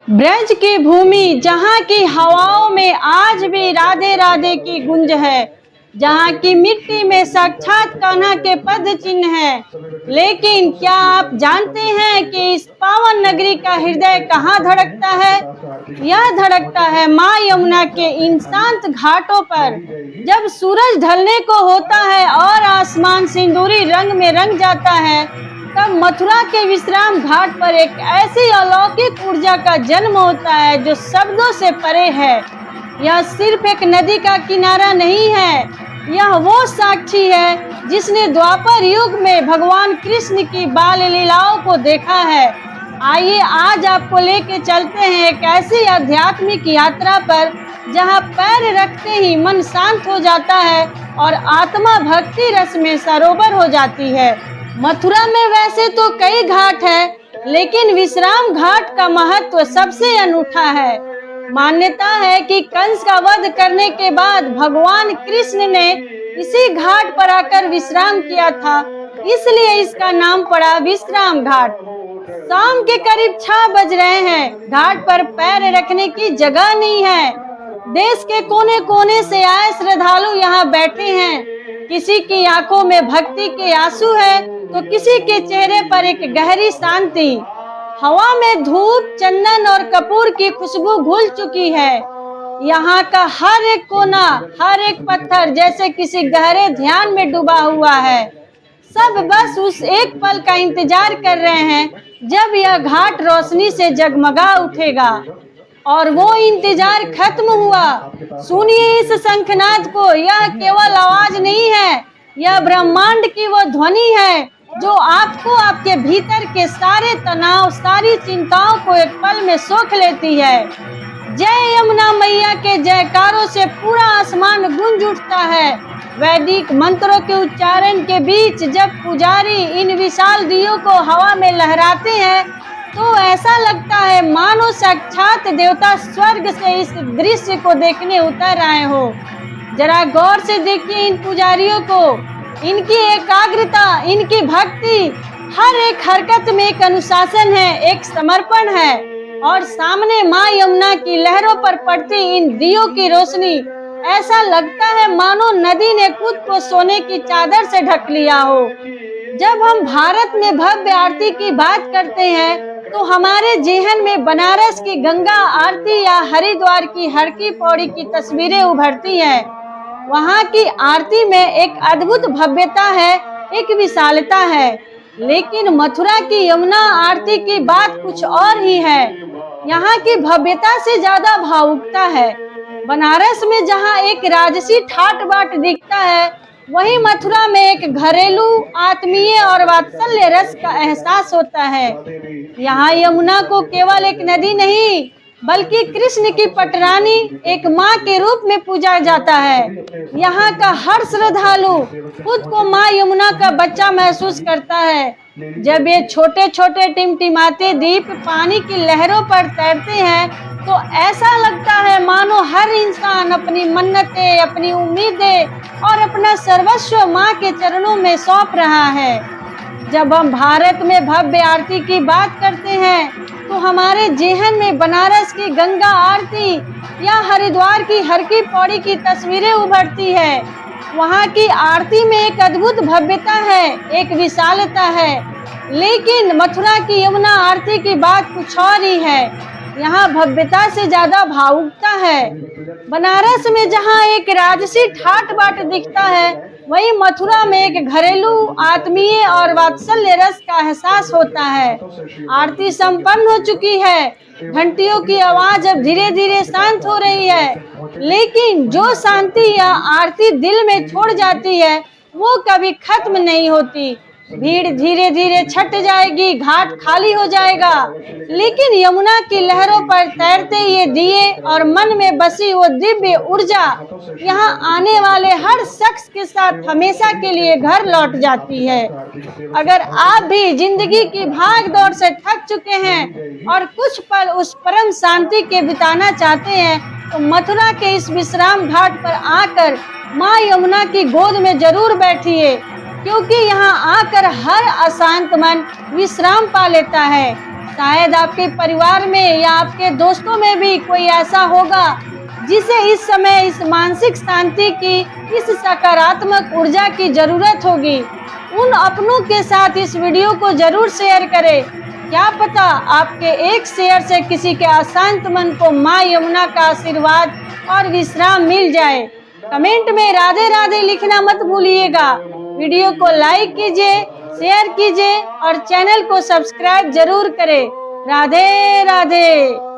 ब्रज की भूमि जहाँ की हवाओं में आज भी राधे राधे की गूंज है, जहाँ की मिट्टी में साक्षात कान्हा के पद चिन्ह है। लेकिन क्या आप जानते हैं कि इस पावन नगरी का हृदय कहाँ धड़कता है? यह धड़कता है माँ यमुना के इन शांत घाटों पर। जब सूरज ढलने को होता है और आसमान सिंदूरी रंग में रंग जाता है, तब मथुरा के विश्राम घाट पर एक ऐसी अलौकिक ऊर्जा का जन्म होता है जो शब्दों से परे है। यह सिर्फ एक नदी का किनारा नहीं है, यह वो साक्षी है जिसने द्वापर युग में भगवान कृष्ण की बाल लीलाओं को देखा है। आइए आज आपको लेके चलते हैं एक ऐसी आध्यात्मिक यात्रा पर जहां पैर रखते ही मन शांत हो जाता है और आत्मा भक्ति रस में सरोवर हो जाती है। मथुरा में वैसे तो कई घाट है, लेकिन विश्राम घाट का महत्व सबसे अनूठा है। मान्यता है कि कंस का वध करने के बाद भगवान कृष्ण ने इसी घाट पर आकर विश्राम किया था, इसलिए इसका नाम पड़ा विश्राम घाट। शाम के करीब 6 बज रहे हैं। घाट पर पैर रखने की जगह नहीं है। देश के कोने कोने से आए श्रद्धालु यहाँ बैठे हैं। किसी की आंखों में भक्ति के आंसू है तो किसी के चेहरे पर एक गहरी शांति। हवा में धूप, चंदन और कपूर की खुशबू घुल चुकी है। यहाँ का हर एक कोना, हर एक पत्थर जैसे किसी गहरे ध्यान में डूबा हुआ है। सब बस उस एक पल का इंतजार कर रहे हैं जब यह घाट रोशनी से जगमगा उठेगा। और वो इंतजार खत्म हुआ। सुनिए इस शंखनाद को। यह केवल आवाज नहीं है, यह ब्रह्मांड की वो ध्वनि है जो आपको आपके भीतर के सारे तनाव, सारी चिंताओं को एक पल में सोख लेती है। जय यमुना मैया के जयकारों से पूरा आसमान गूंज उठता है। वैदिक मंत्रों के उच्चारण के बीच जब पुजारी इन विशाल दियों को हवा में लहराते हैं तो ऐसा लगता है मानो साक्षात देवता स्वर्ग से इस दृश्य को देखने उतर आए हो। जरा गौर से देखिए इन पुजारियों को, इनकी एकाग्रता, इनकी भक्ति, हर एक हरकत में एक अनुशासन है, एक समर्पण है। और सामने माँ यमुना की लहरों पर पड़ती इन दियों की रोशनी, ऐसा लगता है मानो नदी ने खुद को सोने की चादर से ढक लिया हो। जब हम भारत में भव्य आरती की बात करते हैं तो हमारे जेहन में बनारस की गंगा आरती या हरिद्वार की हर की पौड़ी की तस्वीरें उभरती हैं। वहाँ की आरती में एक अद्भुत भव्यता है, एक विशालता है। लेकिन मथुरा की यमुना आरती की बात कुछ और ही है। यहाँ की भव्यता से ज्यादा भावुकता है। बनारस में जहाँ एक राजसी ठाट बाट दिखता है, वहीं मथुरा में एक घरेलू, आत्मीय और वात्सल्य रस का एहसास होता है। यहाँ यमुना को केवल एक नदी नहीं बल्कि कृष्ण की पटरानी, एक माँ के रूप में पूजा जाता है। यहाँ का हर श्रद्धालु खुद को माँ यमुना का बच्चा महसूस करता है। जब ये छोटे छोटे टिमटिमाते दीप पानी की लहरों पर तैरते हैं तो ऐसा लगता है मानो हर इंसान अपनी मन्नतें, अपनी उम्मीदें और अपना सर्वस्व माँ के चरणों में सौंप रहा है। जब हम भारत में भव्य आरती की बात करते हैं तो हमारे जेहन में बनारस की गंगा आरती या हरिद्वार की हर की पौड़ी की तस्वीरें उभरती है। वहाँ की आरती में एक अद्भुत भव्यता है, एक विशालता है। लेकिन मथुरा की यमुना आरती की बात कुछ और ही है। यहाँ भव्यता से ज्यादा भावुकता है। बनारस में जहाँ एक राजसी ठाट बाट दिखता है, वहीं मथुरा में एक घरेलू, आत्मीय और वात्सल्य रस का एहसास होता है। आरती संपन्न हो चुकी है। घंटियों की आवाज अब धीरे धीरे शांत हो रही है। लेकिन जो शांति या आरती दिल में छोड़ जाती है वो कभी खत्म नहीं होती। भीड़ धीरे धीरे छट जाएगी, घाट खाली हो जाएगा, लेकिन यमुना की लहरों पर तैरते ये दिए और मन में बसी वो दिव्य ऊर्जा यहाँ आने वाले हर शख्स के साथ हमेशा के लिए घर लौट जाती है। अगर आप भी जिंदगी की भाग दौड़ से थक चुके हैं और कुछ पल उस परम शांति के बिताना चाहते हैं तो मथुरा के इस विश्राम घाट पर आकर माँ यमुना की गोद में जरूर बैठिए, क्योंकि यहाँ आकर हर अशांत मन विश्राम पा लेता है। शायद आपके परिवार में या आपके दोस्तों में भी कोई ऐसा होगा जिसे इस समय इस मानसिक शांति की, इस सकारात्मक ऊर्जा की जरूरत होगी। उन अपनों के साथ इस वीडियो को जरूर शेयर करें। क्या पता आपके एक शेयर से किसी के अशांत मन को माँ यमुना का आशीर्वाद और विश्राम मिल जाए। कमेंट में राधे राधे लिखना मत भूलिएगा। वीडियो को लाइक कीजिए, शेयर कीजिए और चैनल को सब्सक्राइब जरूर करें। राधे राधे।